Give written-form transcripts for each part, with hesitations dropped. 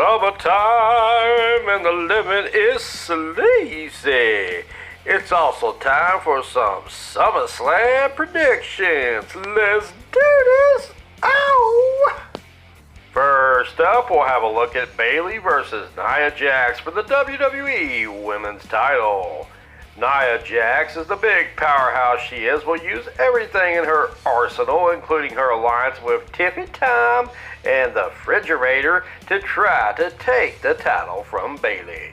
Summertime and the living is sleazy. It's also time for some SummerSlam predictions. Let's do this! Ow! First up, we'll have a look at Bayley versus Nia Jax for the WWE Women's title. Nia Jax is the big powerhouse she is, will use everything in her arsenal, including her alliance with Tiffy Time and the Refrigerator, to try to take the title from Bayley.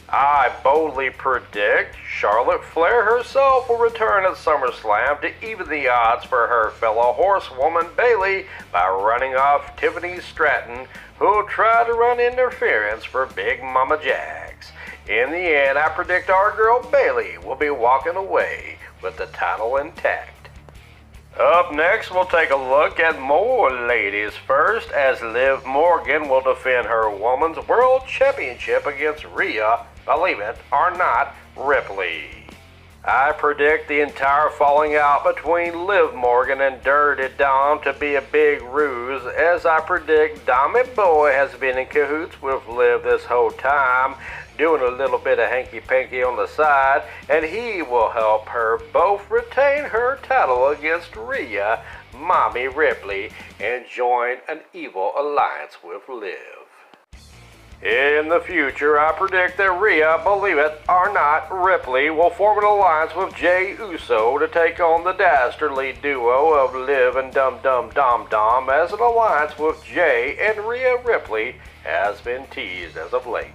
I boldly predict Charlotte Flair herself will return at SummerSlam to even the odds for her fellow horsewoman Bayley by running off Tiffany Stratton, who'll try to run interference for Big Mama Jax. In the end, I predict our girl Bayley will be walking away with the title intact. Up next, we'll take a look at more ladies first, as Liv Morgan will defend her Women's World Championship against Rhea, believe it or not, Ripley. I predict the entire falling out between Liv Morgan and Dirty Dom to be a big ruse, as I predict Dommy Boy has been in cahoots with Liv this whole time, doing a little bit of hanky-panky on the side, and he will help her both retain her title against Rhea, Mommy Ripley, and join an evil alliance with Liv. In the future, I predict that Rhea, believe it or not, Ripley will form an alliance with Jey Uso to take on the dastardly duo of Liv and Dum Dum Dom Dom, as an alliance with Jey and Rhea Ripley has been teased as of late.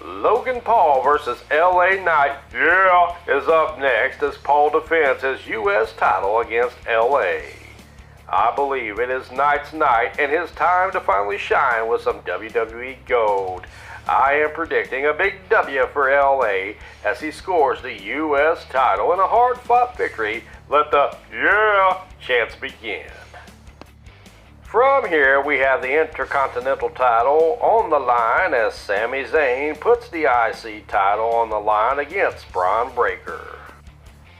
Logan Paul versus LA Knight, is up next as Paul defends his U.S. title against LA. I believe it is Knight's night and his time to finally shine with some WWE gold. I am predicting a big W for LA as he scores the U.S. title in a hard-fought victory. Let the chants begin. From here, we have the Intercontinental title on the line as Sami Zayn puts the IC title on the line against Bron Breakker.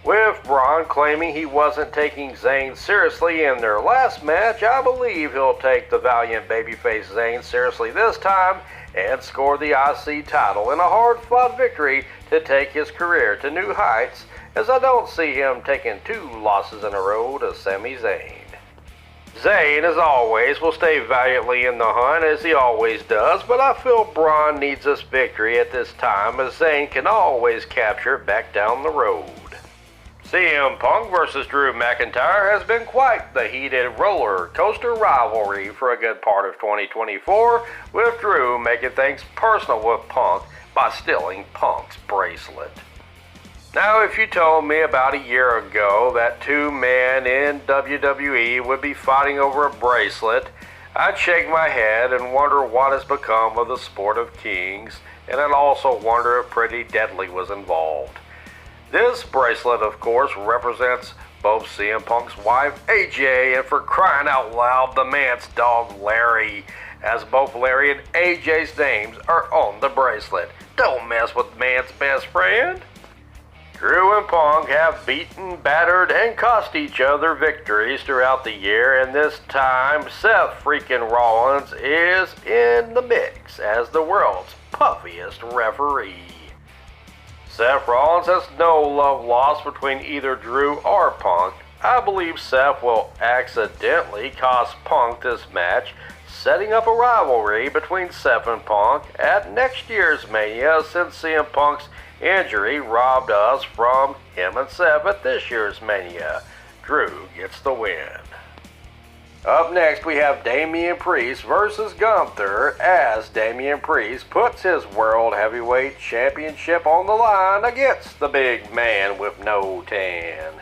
With Bron claiming he wasn't taking Zayn seriously in their last match, I believe he'll take the valiant babyface Zayn seriously this time and score the IC title in a hard-fought victory to take his career to new heights, as I don't see him taking 2 losses in a row to Sami Zayn. Zayn, as always, will stay valiantly in the hunt, as he always does, but I feel Bron needs this victory at this time, as Zayn can always capture back down the road. CM Punk versus Drew McIntyre has been quite the heated roller coaster rivalry for a good part of 2024, with Drew making things personal with Punk by stealing Punk's bracelet. Now, if you told me about a year ago that 2 men in WWE would be fighting over a bracelet, I'd shake my head and wonder what has become of the sport of kings, and I'd also wonder if Pretty Deadly was involved. This bracelet, of course, represents both CM Punk's wife, AJ, and for crying out loud, the man's dog, Larry, as both Larry and AJ's names are on the bracelet. Don't mess with man's best friend. Drew and Punk have beaten, battered, and cost each other victories throughout the year, and this time Seth freaking Rollins is in the mix as the world's puffiest referee. Seth Rollins has no love lost between either Drew or Punk. I believe Seth will accidentally cost Punk this match, setting up a rivalry between Seth and Punk at next year's Mania, since CM Punk's injury robbed us from him and Seth at this year's Mania. Drew gets the win. Up next, we have Damian Priest versus Gunther, as Damian Priest puts his World Heavyweight Championship on the line against the big man with no tan.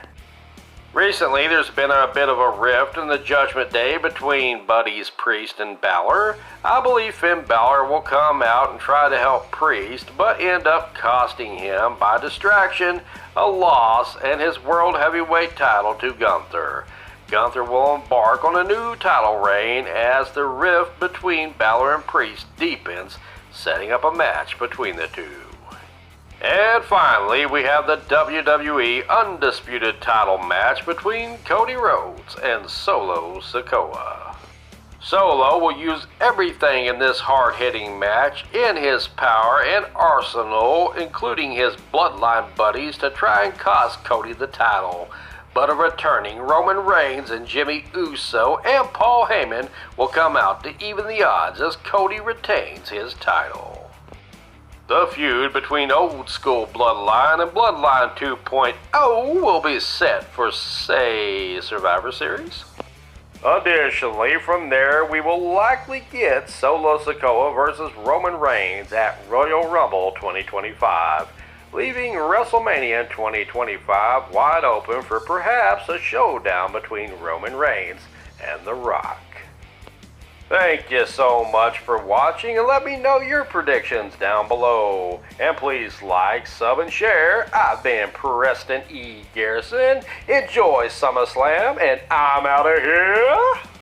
Recently, there's been a bit of a rift in the Judgment Day between buddies Priest and Balor. I believe Finn Balor will come out and try to help Priest, but end up costing him, by distraction, a loss and his World Heavyweight title to Gunther. Gunther will embark on a new title reign as the rift between Balor and Priest deepens, setting up a match between the two. And finally, we have the WWE Undisputed title match between Cody Rhodes and Solo Sikoa. Solo will use everything in this hard-hitting match in his power and arsenal, including his bloodline buddies, to try and cost Cody the title. But a returning Roman Reigns and Jimmy Uso and Paul Heyman will come out to even the odds as Cody retains his title. The feud between Old School Bloodline and Bloodline 2.0 will be set for, say, Survivor Series. Additionally, from there, we will likely get Solo Sikoa versus Roman Reigns at Royal Rumble 2025, leaving WrestleMania 2025 wide open for perhaps a showdown between Roman Reigns and The Rock. Thank you so much for watching, and let me know your predictions down below. And please like, sub, and share. I've been Preston E. Garrison. Enjoy SummerSlam, and I'm out of here.